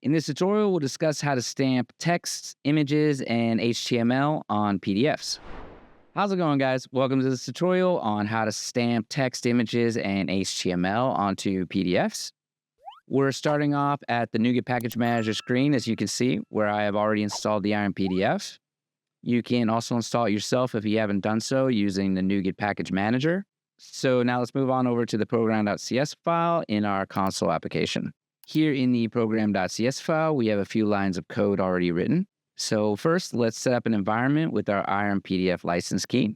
In this tutorial, we'll discuss how to stamp text, images, and HTML on PDFs. How's it going, guys? Welcome to this tutorial on how to stamp text, images, and HTML onto PDFs. We're starting off at the NuGet Package Manager screen, as you can see, where I have already installed the IronPDF. You can also install it yourself if you haven't done so using the NuGet Package Manager. So now let's move on over to the program.cs file in our console application. Here in the program.cs file, we have a few lines of code already written. So first, let's set up an environment with our IronPDF license key.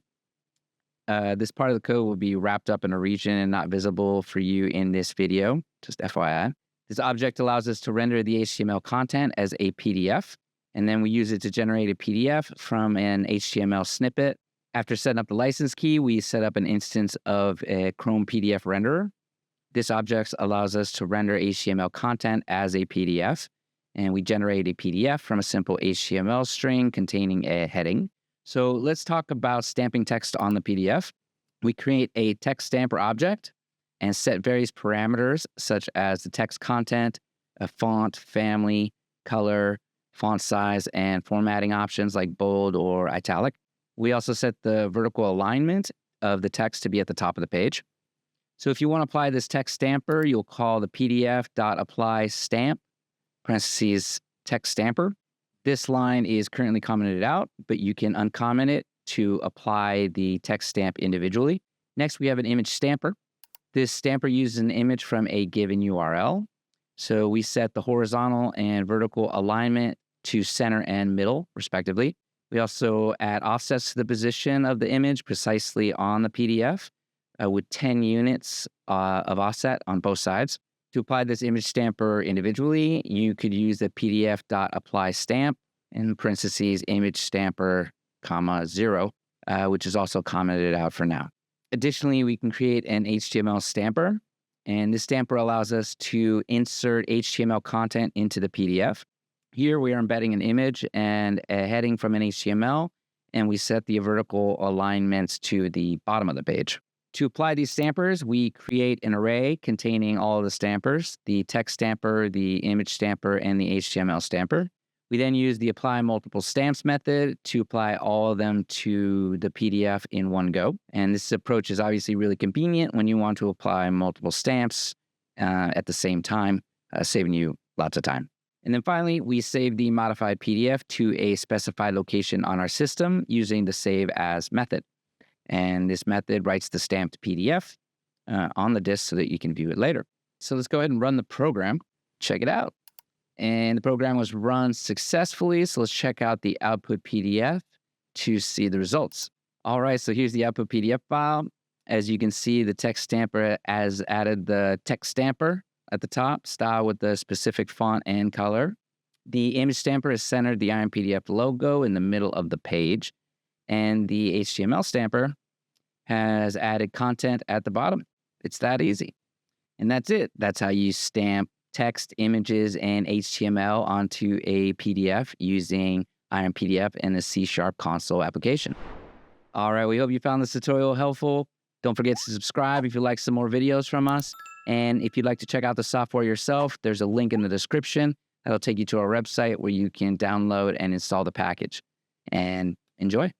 This part of the code will be wrapped up in a region and not visible for you in this video, just FYI. This object allows us to render the HTML content as a PDF, and then we use it to generate a PDF from an HTML snippet. After setting up the license key, we set up an instance of a Chrome PDF renderer. This object allows us to render HTML content as a PDF, and we generate a PDF from a simple HTML string containing a heading. So let's talk about stamping text on the PDF. We create a text stamper object and set various parameters such as the text content, a font, family, color, font size, and formatting options like bold or italic. We also set the vertical alignment of the text to be at the top of the page. So if you want to apply this text stamper, you'll call the pdf.apply stamp, parentheses text stamper. This line is currently commented out, but you can uncomment it to apply the text stamp individually. Next, we have an image stamper. This stamper uses an image from a given URL. So we set the horizontal and vertical alignment to center and middle, respectively. We also add offsets to the position of the image precisely on the PDF. With 10 units of offset on both sides. To apply this image stamper individually, you could use the pdf.apply stamp in parentheses image stamper, comma 0, which is also commented out for now. Additionally, we can create an HTML stamper, and this stamper allows us to insert HTML content into the PDF. Here we are embedding an image and a heading from an HTML, and we set the vertical alignments to the bottom of the page. To apply these stampers, we create an array containing all of the stampers, the text stamper, the image stamper, and the HTML stamper. We then use the apply multiple stamps method to apply all of them to the PDF in one go. And this approach is obviously really convenient when you want to apply multiple stamps at the same time, saving you lots of time. And then finally, we save the modified PDF to a specified location on our system using the save as method. And this method writes the stamped PDF on the disk so that you can view it later. So let's go ahead and run the program. Check it out. And the program was run successfully. So let's check out the output PDF to see the results. All right, so here's the output PDF file. As you can see, the text stamper has added the text stamper at the top, style with the specific font and color. The image stamper has centered the IronPDF logo in the middle of the page. And the HTML stamper has added content at the bottom. It's that easy. And that's it. That's how you stamp text, images, and HTML onto a PDF using IronPDF and the C# console application. All right, we hope you found this tutorial helpful. Don't forget to subscribe if you'd like some more videos from us. And if you'd like to check out the software yourself, there's a link in the description that'll take you to our website where you can download and install the package. And enjoy.